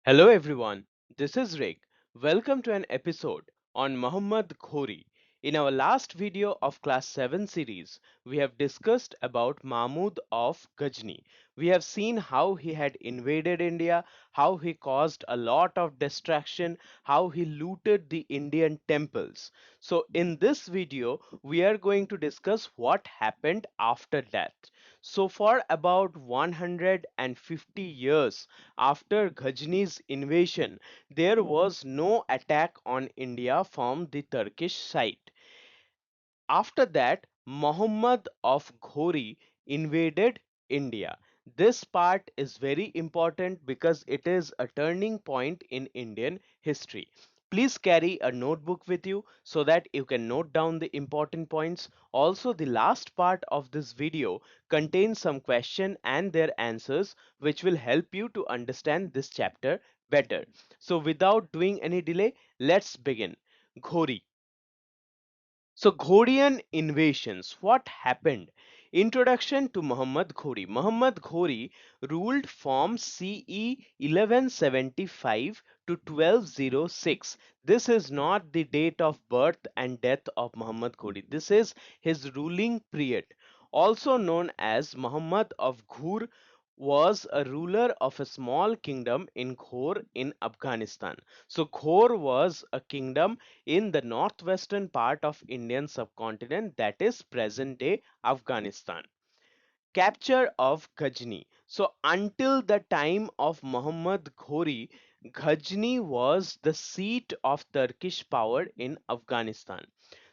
Hello everyone, this is Rick. Welcome to an episode on Muhammad Ghori. In our last video of class 7 series, we have discussed about Mahmud of Ghazni. We have seen how he had invaded India, how he caused a lot of destruction, how he looted the Indian temples. So in this video, we are going to discuss what happened after that. So for about 150 years, after Ghazni's invasion, there was no attack on India from the Turkish side. After that, Muhammad of Ghori invaded India. This part is very important because it is a turning point in Indian history. Please carry a notebook with you so that you can note down the important points. Also, the last part of this video contains some questions and their answers which will help you to understand this chapter better. So without doing any delay, let's begin. Ghori. So, Ghorian invasions. What happened? Introduction to Muhammad Ghori. Muhammad Ghori ruled from CE 1175 to 1206. This is not the date of birth and death of Muhammad Ghori. This is his ruling period. Also known as Muhammad of Ghur, was a ruler of a small kingdom in Ghor in Afghanistan. So Ghor was a kingdom in the northwestern part of Indian subcontinent, that is present day Afghanistan. Capture of Ghazni. So until the time of Muhammad Ghori, Ghazni was the seat of Turkish power in Afghanistan.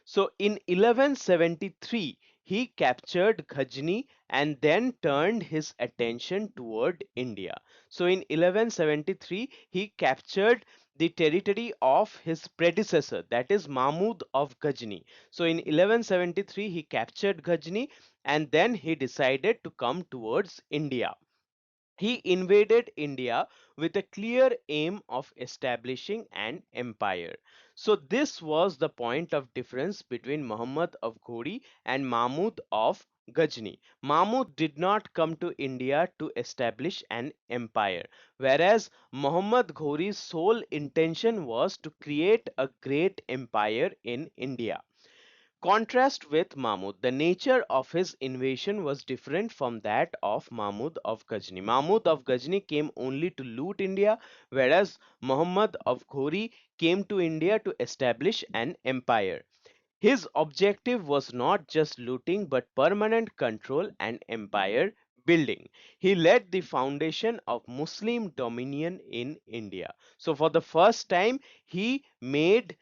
So in 1173, he captured Ghazni and then turned his attention toward India. So in 1173, he captured the territory of his predecessor, that is Mahmud of Ghazni. So in 1173, he captured Ghazni and then he decided to come towards India. He invaded India with a clear aim of establishing an empire. So this was the point of difference between Muhammad of Ghori and Mahmud of Ghazni. Mahmud did not come to India to establish an empire, whereas Muhammad Ghori's sole intention was to create a great empire in India. Contrast with Mahmud. The nature of his invasion was different from that of Mahmud of Ghazni. Mahmud of Ghazni came only to loot India, whereas Muhammad of Ghori came to India to establish an empire. His objective was not just looting but permanent control and empire building. He led the foundation of Muslim dominion in India. So, for the first time, he made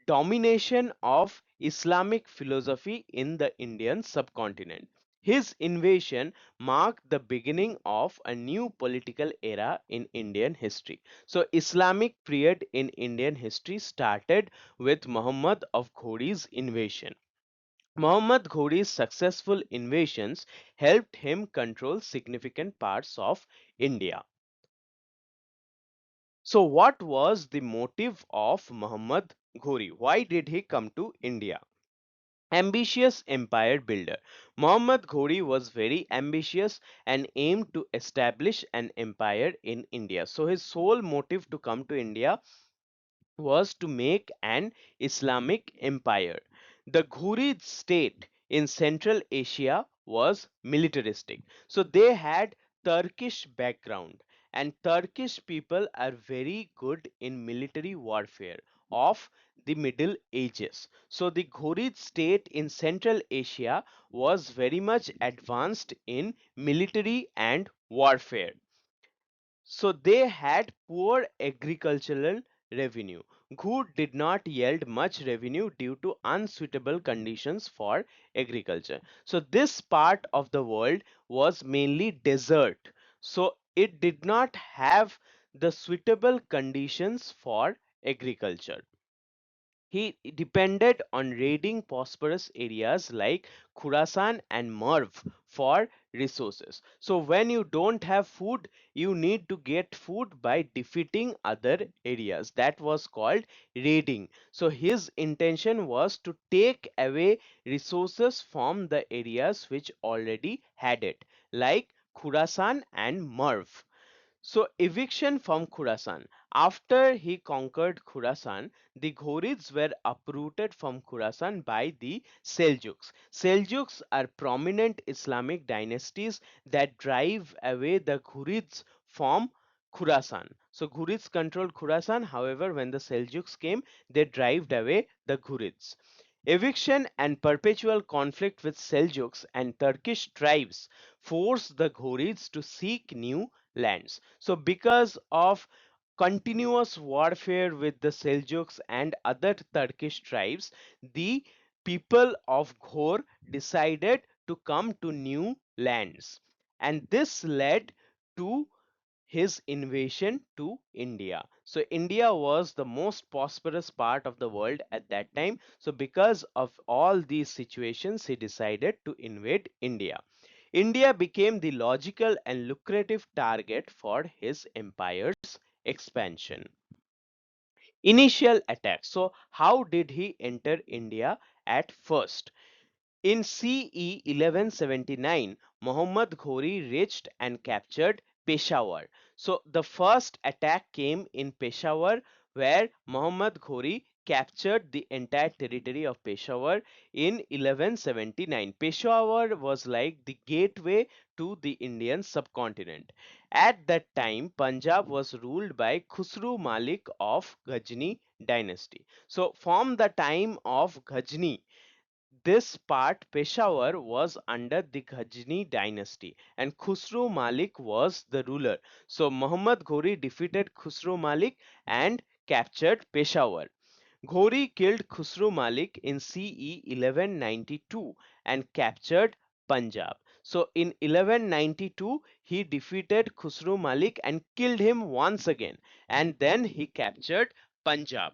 domination of Islamic philosophy in the Indian subcontinent. His invasion marked the beginning of a new political era in Indian history. So Islamic period in Indian history started with Muhammad of Ghori's invasion. Muhammad Ghori's successful invasions helped him control significant parts of India. So what was the motive of Muhammad Ghori? Why did he come to India? Ambitious empire builder. Muhammad Ghori was very ambitious and aimed to establish an empire in India. So his sole motive to come to India was to make an Islamic empire. The Ghurid state in Central Asia was militaristic. So they had Turkish background, and Turkish people are very good in military warfare of the Middle Ages. So the Ghurid state in Central Asia was very much advanced in military and warfare. So they had poor agricultural revenue. Ghur did not yield much revenue due to unsuitable conditions for agriculture. So this part of the world was mainly desert. So it did not have the suitable conditions for agriculture. He depended on raiding prosperous areas like Khurasan and Merv for resources. So when you don't have food, you need to get food by defeating other areas. That was called raiding. So his intention was to take away resources from the areas which already had it, like Khurasan and Merv. So eviction from Khurasan. After he conquered Khurasan, the Ghorids were uprooted from Khurasan by the Seljuks. Seljuks are prominent Islamic dynasties that drive away the Ghurids from Khurasan. So Ghurids controlled Khurasan, however, when the Seljuks came, they drove away the Ghurids. Eviction and perpetual conflict with Seljuks and Turkish tribes forced the Ghurids to seek new lands. So, because of continuous warfare with the Seljuks and other Turkish tribes, the people of Ghor decided to come to new lands, and this led to his invasion to India. So India was the most prosperous part of the world at that time. So because of all these situations, he decided to invade India. India became the logical and lucrative target for his empire's expansion. Initial attack. So how did he enter India at first? In CE 1179, Muhammad Ghori reached and captured Peshawar. So the first attack came in Peshawar, where Muhammad Ghori captured the entire territory of Peshawar in 1179. Peshawar was like the gateway to the Indian subcontinent. At that time, Punjab was ruled by Khusru Malik of Ghazni dynasty. So from the time of Ghazni, this part, Peshawar, was under the Ghazni dynasty and Khusro Malik was the ruler. So Muhammad Ghori defeated Khusro Malik and captured Peshawar. Ghori killed Khusro Malik in CE 1192 and captured Punjab. So in 1192 he defeated Khusro Malik and killed him once again, and then he captured Punjab.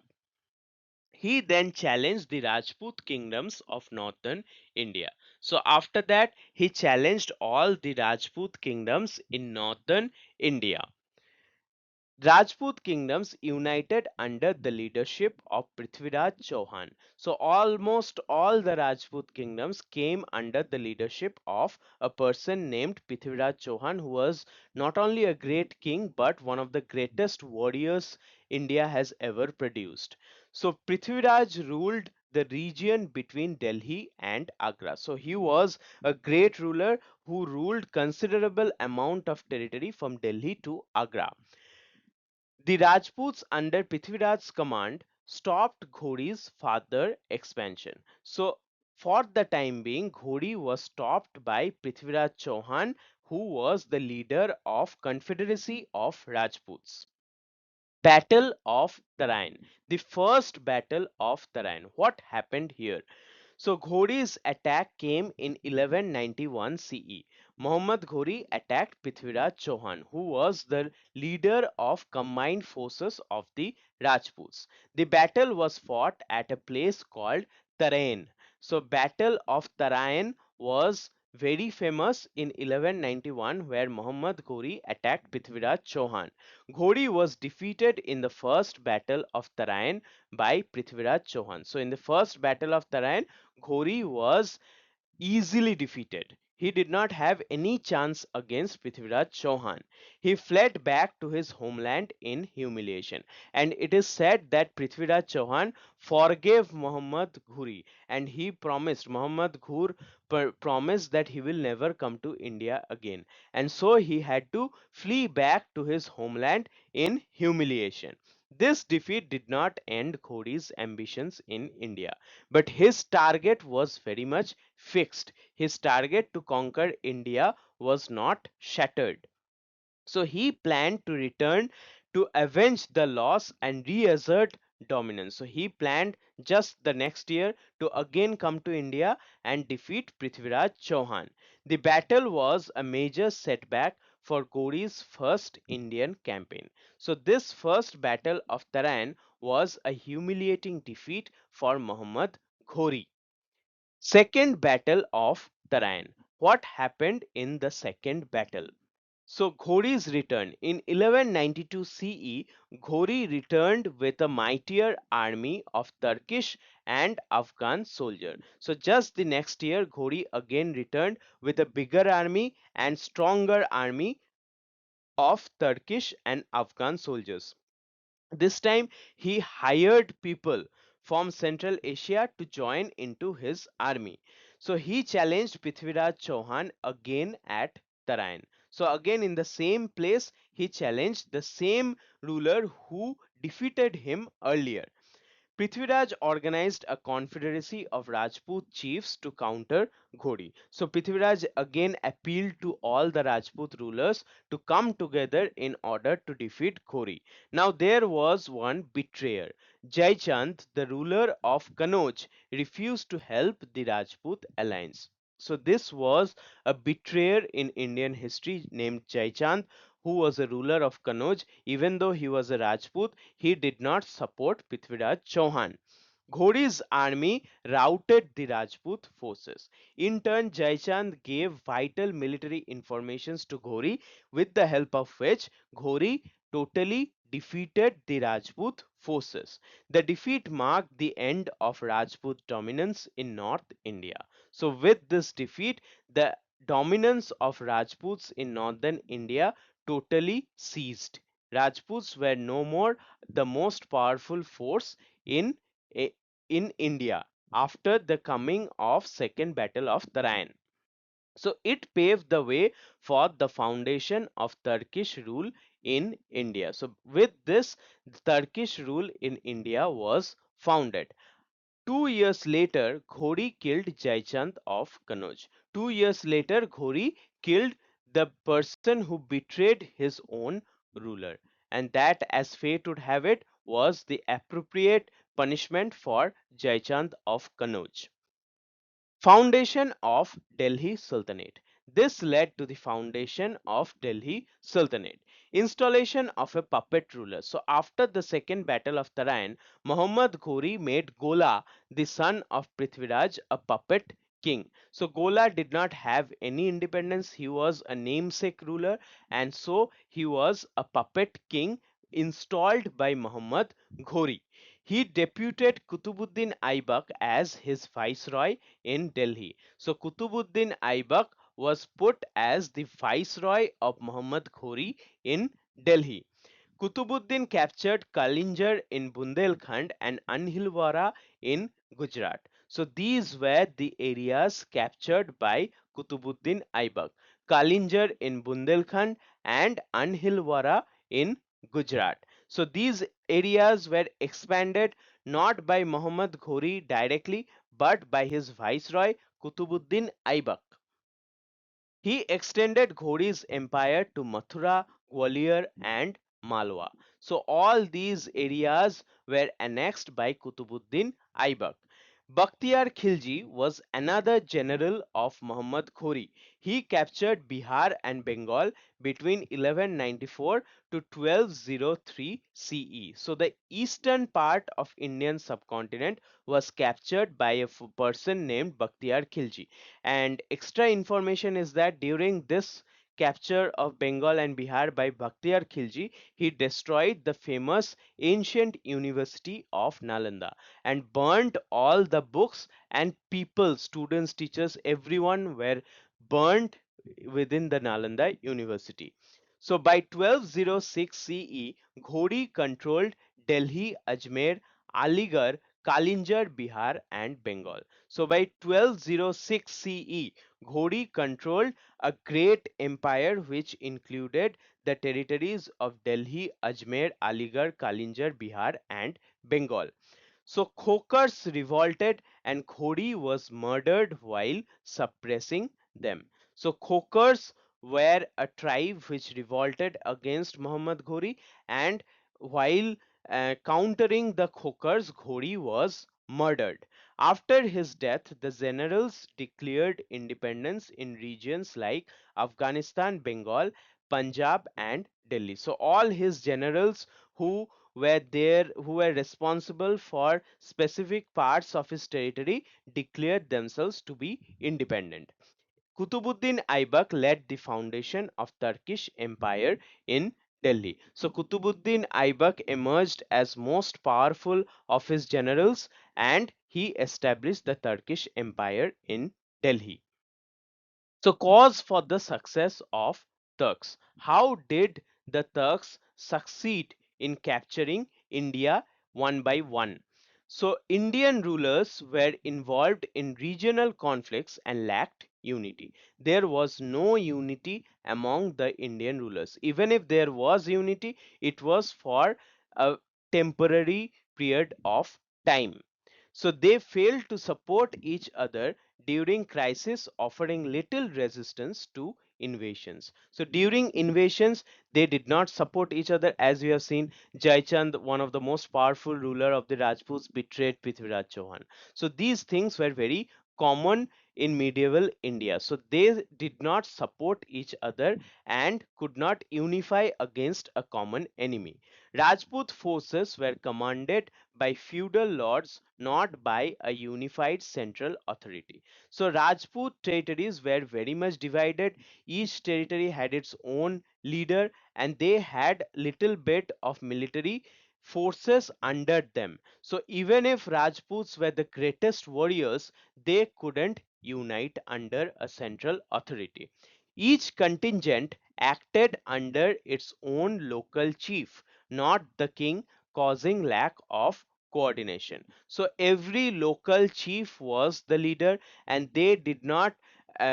He then challenged the Rajput kingdoms of northern India. So after that, he challenged all the Rajput kingdoms in northern India. Rajput kingdoms united under the leadership of Prithviraj Chauhan. So almost all the Rajput kingdoms came under the leadership of a person named Prithviraj Chauhan, who was not only a great king but one of the greatest warriors India has ever produced. So Prithviraj ruled the region between Delhi and Agra. So he was a great ruler who ruled considerable amount of territory from Delhi to Agra. The Rajputs under Prithviraj's command stopped Ghori's further expansion. So, for the time being, Ghori was stopped by Prithviraj Chauhan, who was the leader of Confederacy of Rajputs. Battle of Tarain. The first battle of Tarain. What happened here? So Ghori's attack came in 1191 CE. Muhammad Ghori attacked Prithviraj Chauhan, who was the leader of combined forces of the Rajputs. The battle was fought at a place called Tarain. So Battle of Tarain was very famous in 1191, where Muhammad Ghori attacked Prithviraj Chauhan. Ghori was defeated in the first battle of Tarain by Prithviraj Chauhan. So in the first battle of Tarain, Ghori was easily defeated. He did not have any chance against Prithviraj Chauhan. He fled back to his homeland in humiliation. And it is said that Prithviraj Chauhan forgave Muhammad Ghori, and he promised, Muhammad Ghur promised that he will never come to India again. And so he had to flee back to his homeland in humiliation. This defeat did not end Ghori's ambitions in India, but his target was very much fixed. His target to conquer India was not shattered. So he planned to return to avenge the loss and reassert dominance. So he planned just the next year to again come to India and defeat Prithviraj Chauhan. The battle was a major setback for Ghori's first Indian campaign. So this first battle of Tarain was a humiliating defeat for Muhammad Ghori. Second battle of Tarain. What happened in the second battle? So Ghori's return. In 1192 CE, Ghori returned with a mightier army of Turkish and Afghan soldiers. So just the next year, Ghori again returned with a bigger army and stronger army of Turkish and Afghan soldiers. This time he hired people from Central Asia to join into his army. So he challenged Prithviraj Chauhan again at Tarain. So again in the same place he challenged the same ruler who defeated him earlier. Prithviraj organized a confederacy of Rajput chiefs to counter Ghori. So Prithviraj again appealed to all the Rajput rulers to come together in order to defeat Ghori. Now there was one betrayer. Jaichand, the ruler of Kannauj, refused to help the Rajput alliance. So this was a betrayer in Indian history named Jaichand, who was a ruler of Kannauj. Even though he was a Rajput, he did not support Prithviraj Chauhan. Ghori's army routed the Rajput forces. In turn, Jaichand gave vital military informations to Ghori, with the help of which Ghori totally defeated the Rajput forces. The defeat marked the end of Rajput dominance in North India. So, with this defeat, the dominance of Rajputs in northern India totally ceased. Rajputs were no more the most powerful force in in India after the coming of Second Battle of Tarain. So it paved the way for the foundation of Turkish rule in India. So with this, Turkish rule in India was founded. 2 years later, Ghori killed Jaichand of Kannauj. 2 years later, Ghori killed the person who betrayed his own ruler. And that, as fate would have it, was the appropriate punishment for Jaichand of Kannauj. Foundation of Delhi Sultanate. This led to the foundation of Delhi Sultanate. Installation of a puppet ruler. So after the second battle of Tarain, Muhammad Ghori made Gola, the son of Prithviraj, a puppet king. So Gola did not have any independence. He was a namesake ruler, and so he was a puppet king installed by Muhammad Ghori. He deputed Qutbuddin Aibak as his viceroy in Delhi. So Qutbuddin Aibak was put as the viceroy of Muhammad Ghori in Delhi. Qutbuddin captured Kalinjar in Bundelkhand and Anhilwara in Gujarat. So these were the areas captured by Qutbuddin Aibak. Kalinjar in Bundelkhand and Anhilwara in Gujarat. So these areas were expanded not by Muhammad Ghori directly but by his viceroy Qutbuddin Aibak. He extended Ghori's empire to Mathura, Gwalior, and Malwa. So all these areas were annexed by Qutbuddin Aibak. Bakhtiyar Khilji was another general of Muhammad Ghori. He captured Bihar and Bengal between 1194 to 1203 CE. So the eastern part of Indian subcontinent was captured by a person named Bakhtiyar Khilji. And extra information is that during this capture of Bengal and Bihar by Bakhtiyar Khilji, he destroyed the famous ancient university of Nalanda and burnt all the books, and people, students, teachers, everyone were burnt within the Nalanda university. So by 1206 CE, Ghori controlled Delhi, Ajmer, Aligarh, Kalinjar, Bihar, and Bengal. So by 1206 CE, Ghori controlled a great empire which included the territories of Delhi, Ajmer, Aligarh, Kalinjar, Bihar, and Bengal. So Khokars revolted and Ghori was murdered while suppressing them. So Khokars were a tribe which revolted against Muhammad Ghori, and while countering the Khokars, Ghori was murdered. After his death, the generals declared independence in regions like Afghanistan, Bengal, Punjab, and Delhi. So all his generals who were there, who were responsible for specific parts of his territory, declared themselves to be independent. Qutbuddin Aibak led the foundation of Turkish Empire in Delhi. So Qutbuddin Aibak emerged as most powerful of his generals, and he established the Turkish Empire in Delhi. So cause for the success of Turks. How did the Turks succeed in capturing India one by one. So, Indian rulers were involved in regional conflicts and lacked unity. There was no unity among the Indian rulers. Even if there was unity, it was for a temporary period of time. So they failed to support each other during crisis, offering little resistance to invasions. So during invasions, they did not support each other. As we have seen, Jaichand, one of the most powerful ruler of the Rajputs, betrayed Prithviraj Chauhan. So these things were very common in medieval India. So they did not support each other and could not unify against a common enemy. Rajput forces were commanded by feudal lords, not by a unified central authority. So Rajput territories were very much divided. Each territory had its own leader and they had little bit of military forces under them. So even if Rajputs were the greatest warriors, they couldn't unite under a central authority. Each contingent acted under its own local chief, not the king, causing lack of coordination. So every local chief was the leader and they did not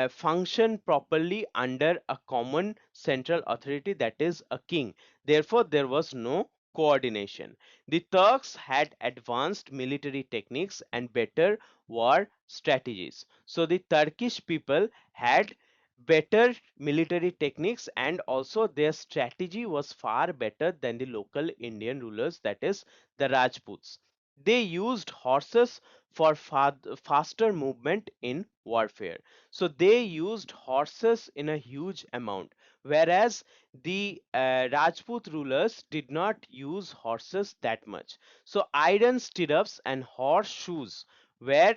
function properly under a common central authority, that is a king. Therefore, there was no coordination. The Turks had advanced military techniques and better war strategies. So the Turkish people had better military techniques and also their strategy was far better than the local Indian rulers, that is the Rajputs. They used horses for faster movement in warfare. So they used horses in a huge amount, whereas the Rajput rulers did not use horses that much. So iron stirrups and horse shoes were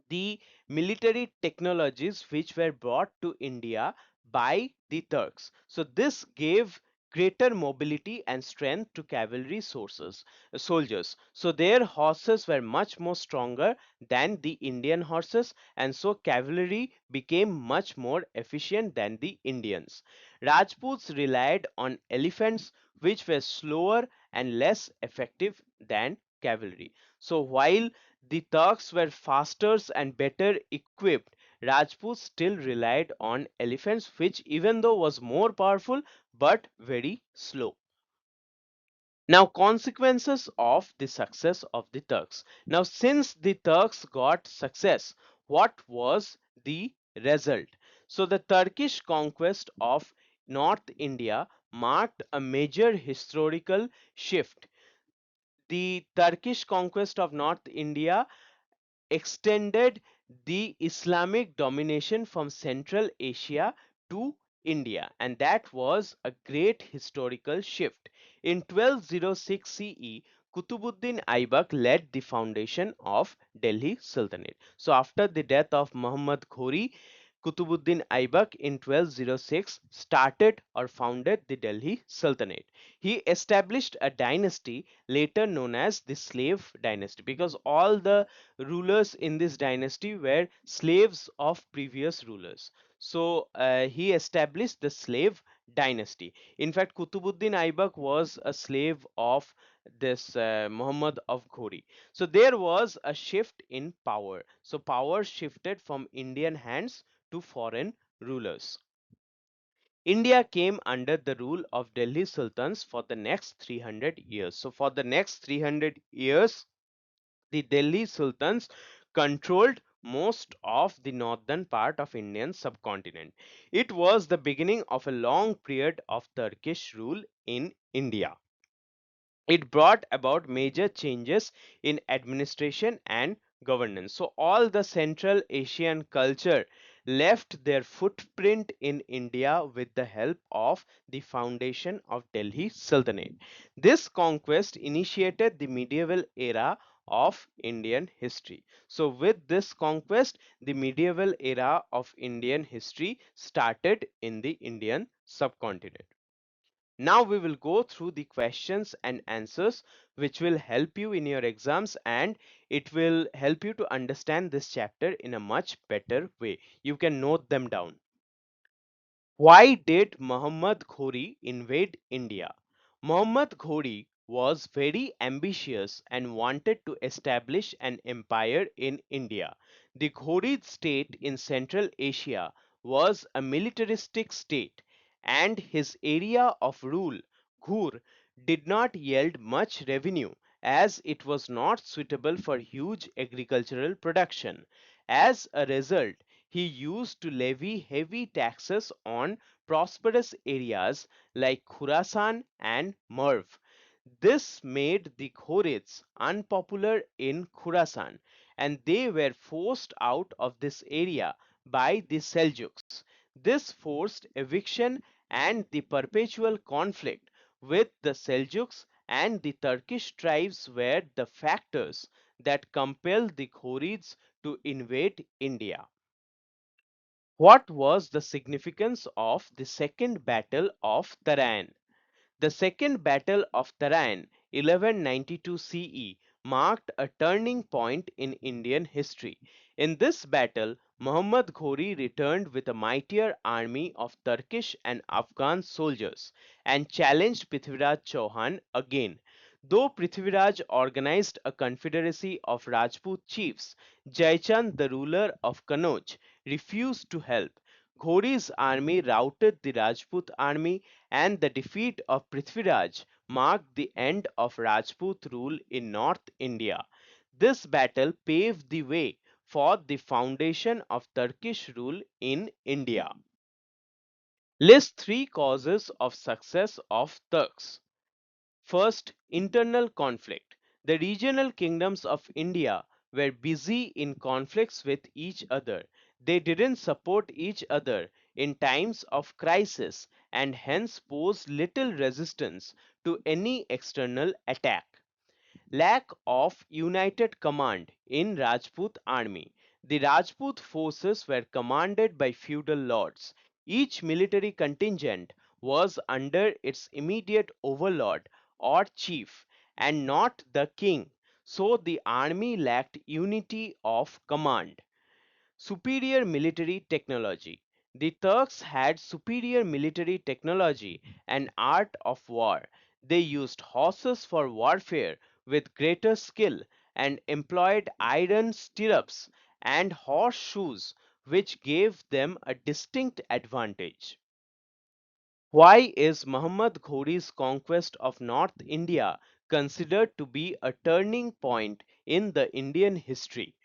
the military technologies which were brought to India by the Turks. So this gave greater mobility and strength to cavalry soldiers. So their horses were much more stronger than the Indian horses and so cavalry became much more efficient than the Indians. Rajputs relied on elephants which were slower and less effective than cavalry. So while the Turks were faster and better equipped, Rajputs still relied on elephants, which even though was more powerful but very slow. Now, consequences of the success of the Turks. Now, since the Turks got success, what was the result? So, the Turkish conquest of North India marked a major historical shift. The Turkish conquest of North India extended the Islamic domination from Central Asia to India, and that was a great historical shift. In 1206 CE, Qutbuddin Aibak led the foundation of Delhi Sultanate. So, after the death of Muhammad Ghori, Qutbuddin Aibak in 1206 started or founded the Delhi Sultanate. He established a dynasty later known as the Slave Dynasty because all the rulers in this dynasty were slaves of previous rulers. So he established the slave dynasty. In fact, Qutbuddin Aibak was a slave of this Muhammad of Ghori. So there was a shift in power. So power shifted from Indian hands to foreign rulers. India came under the rule of Delhi Sultans for the next 300 years. So for the next 300 years, the Delhi Sultans controlled most of the northern part of Indian subcontinent. It was the beginning of a long period of Turkish rule in India. It brought about major changes in administration and governance. So all the Central Asian culture left their footprint in India with the help of the foundation of Delhi Sultanate. This conquest initiated the medieval era of Indian history. So with this conquest, the medieval era of Indian history started in the Indian subcontinent. Now we will go through the questions and answers which will help you in your exams and it will help you to understand this chapter in a much better way. You can note them down. Why did Muhammad Ghori invade India? Muhammad Ghori was very ambitious and wanted to establish an empire in India. The Ghorid state in Central Asia was a militaristic state, and his area of rule, Ghur, did not yield much revenue as it was not suitable for huge agricultural production. As a result, he used to levy heavy taxes on prosperous areas like Khurasan and Merv. This made the Ghurids unpopular in Khurasan, and they were forced out of this area by the Seljuks. This forced eviction and the perpetual conflict with the Seljuks and the Turkish tribes were the factors that compelled the Ghurids to invade India. What was the significance of the Second Battle of Tarain? The Second Battle of Tarain, 1192 CE, marked a turning point in Indian history. In this battle, Muhammad Ghori returned with a mightier army of Turkish and Afghan soldiers and challenged Prithviraj Chauhan again. Though Prithviraj organized a confederacy of Rajput chiefs, Jaichand, the ruler of Kannauj, refused to help. Ghori's army routed the Rajput army, and the defeat of Prithviraj marked the end of Rajput rule in North India. This battle paved the way for the foundation of Turkish rule in India. List three causes of success of Turks. First, internal conflict. The regional kingdoms of India were busy in conflicts with each other. They didn't support each other in times of crisis and hence posed little resistance to any external attack. Lack of united command in Rajput army. The Rajput forces were commanded by feudal lords. Each military contingent was under its immediate overlord or chief and not the king, so the army lacked unity of command. Superior military technology. The Turks had superior military technology and art of war. They used horses for warfare with greater skill and employed iron stirrups and horseshoes, which gave them a distinct advantage. Why is Muhammad Ghori's conquest of North India considered to be a turning point in the Indian history?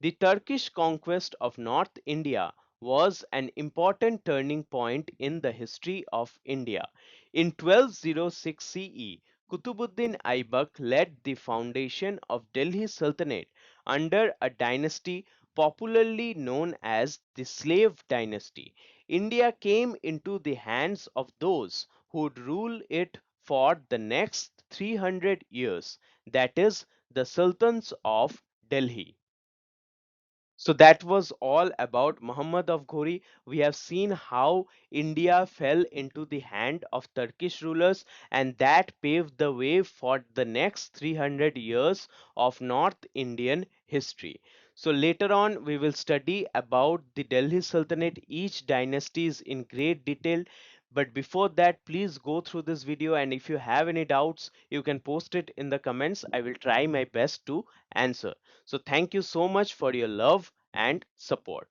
The Turkish conquest of North India was an important turning point in the history of India. In 1206 CE, Qutbuddin Aibak led the foundation of Delhi Sultanate under a dynasty popularly known as the Slave Dynasty. India came into the hands of those who would rule it for the next 300 years, that is, the Sultans of Delhi. So that was all about Muhammad of Ghori. We have seen how India fell into the hand of Turkish rulers, and that paved the way for the next 300 years of North Indian history. So later on, we will study about the Delhi Sultanate, each dynasties in great detail. But before that, please go through this video, and if you have any doubts, you can post it in the comments. I will try my best to answer. So thank you so much for your love and support.